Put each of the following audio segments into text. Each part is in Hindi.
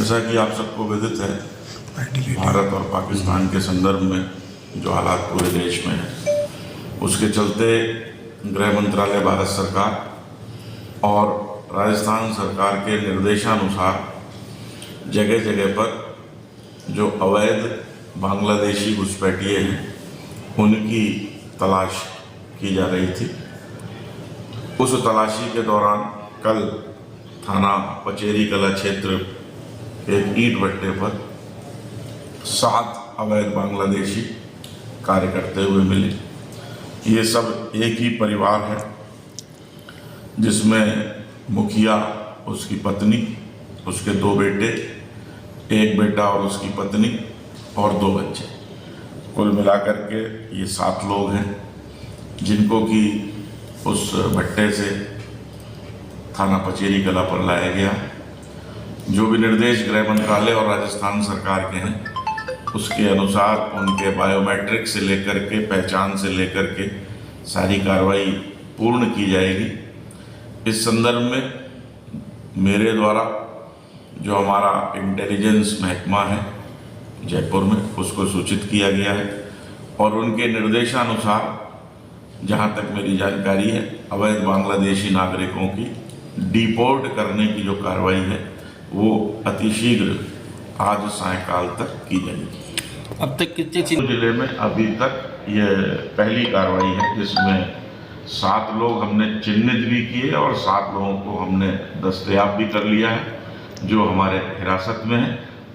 जैसा कि आप सबको विदित है, भारत और पाकिस्तान के संदर्भ में जो हालात पूरे देश में है, उसके चलते गृह मंत्रालय भारत सरकार और राजस्थान सरकार के निर्देशानुसार जगह जगह पर जो अवैध बांग्लादेशी घुसपैठिए हैं उनकी तलाश की जा रही थी। उस तलाशी के दौरान कल थाना पचेरी कला क्षेत्र के एक ईंट भट्टे पर 7 अवैध बांग्लादेशी कार्य करते हुए मिले। ये सब एक ही परिवार है, जिसमें मुखिया, उसकी पत्नी, उसके 2 बेटे, एक बेटा और उसकी पत्नी और 2 बच्चे, कुल मिलाकर के ये 7 लोग हैं, जिनको कि उस भट्टे से थाना पचेरी कला पर लाया गया। जो भी निर्देश गृह मंत्रालय और राजस्थान सरकार के हैं, उसके अनुसार उनके बायोमेट्रिक से लेकर के पहचान से लेकर के सारी कार्रवाई पूर्ण की जाएगी। इस संदर्भ में मेरे द्वारा जो हमारा इंटेलिजेंस महकमा है जयपुर में, उसको सूचित किया गया है और उनके निर्देशानुसार जहाँ तक मेरी जानकारी है, अवैध बांग्लादेशी नागरिकों की डिपोर्ट करने की जो कार्रवाई है वो अतिशीघ्र आज सायंकाल तक की जाएगी। अब तक कितने जिले में अभी तक यह पहली कार्रवाई है, जिसमें 7 लोग हमने चिन्हित भी किए और 7 लोगों को हमने दस्तयाब भी कर लिया है, जो हमारे हिरासत में है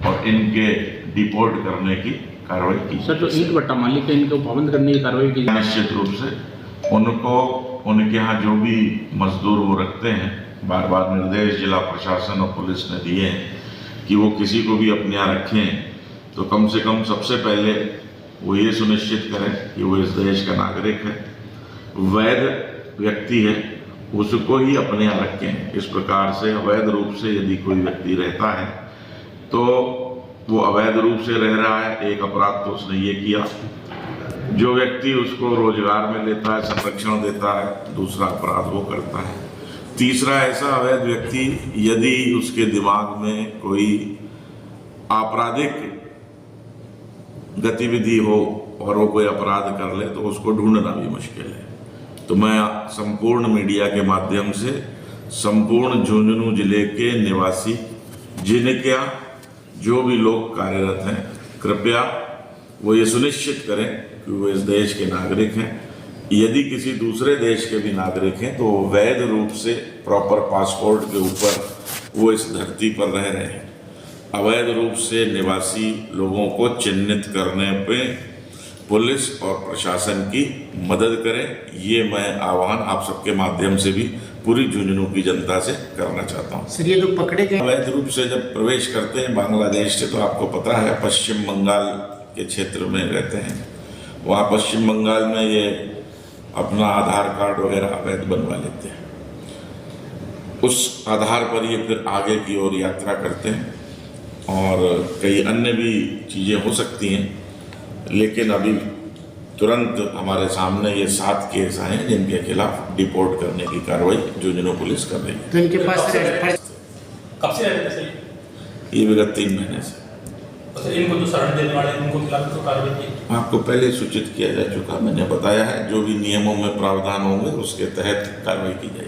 और इनके डिपोर्ट करने की कार्रवाई की। सर, जो ईंट भट्टा मालिक है, इनको पाबंद करने की कार्रवाई की निश्चित रूप से उनको, उनके यहाँ जो भी मजदूर वो रखते हैं, बार बार निर्देश जिला प्रशासन और पुलिस ने दिए हैं कि वो किसी को भी अपने यहाँ रखें तो कम से कम सबसे पहले वो ये सुनिश्चित करें कि वो इस देश का नागरिक है, वैध व्यक्ति है, उसको ही अपने यहाँ रखें। इस प्रकार से अवैध रूप से यदि कोई व्यक्ति रहता है तो वो अवैध रूप से रह रहा है, एक अपराध तो उसने ये किया, जो व्यक्ति उसको रोजगार में लेता है, संरक्षण देता है, दूसरा अपराध वो करता है, तीसरा ऐसा अवैध व्यक्ति यदि उसके दिमाग में कोई आपराधिक गतिविधि हो और वो कोई अपराध कर ले तो उसको ढूंढना भी मुश्किल है। तो मैं संपूर्ण मीडिया के माध्यम से संपूर्ण झुंझुनू जिले के निवासी जिनके यहाँ जो भी लोग कार्यरत हैं, कृपया वो ये सुनिश्चित करें कि वो इस देश के नागरिक हैं। यदि किसी दूसरे देश के भी नागरिक हैं तो वैध रूप से प्रॉपर पासपोर्ट के ऊपर वो इस धरती पर रह रहे हैं। अवैध रूप से निवासी लोगों को चिन्हित करने पे पुलिस और प्रशासन की मदद करें, ये मैं आह्वान आप सबके माध्यम से भी पूरी झुंझुनू की जनता से करना चाहता हूँ। सर, ये लोग पकड़े गए अवैध रूप से जब प्रवेश करते हैं बांग्लादेश से, तो आपको पता है पश्चिम बंगाल के क्षेत्र में रहते हैं, वहाँ पश्चिम बंगाल में ये अपना आधार कार्ड वगैरह अवैध बनवा लेते हैं, उस आधार पर ये फिर आगे की ओर यात्रा करते हैं और कई अन्य भी चीज़ें हो सकती हैं, लेकिन अभी तुरंत हमारे सामने ये 7 केस आए हैं जिनके खिलाफ डिपोर्ट करने की कार्रवाई झुंझुनू पुलिस कर रही है। तो इनके पास कब से रहते थे सर? ये विगत 3 महीने से। तो इनको जो शरण देने वाले उनको खिलाफ तो कार्रवाई की? आपको पहले सूचित किया जा चुका, मैंने बताया है जो भी नियमों में प्रावधान होंगे उसके तहत कार्रवाई की जाएगी।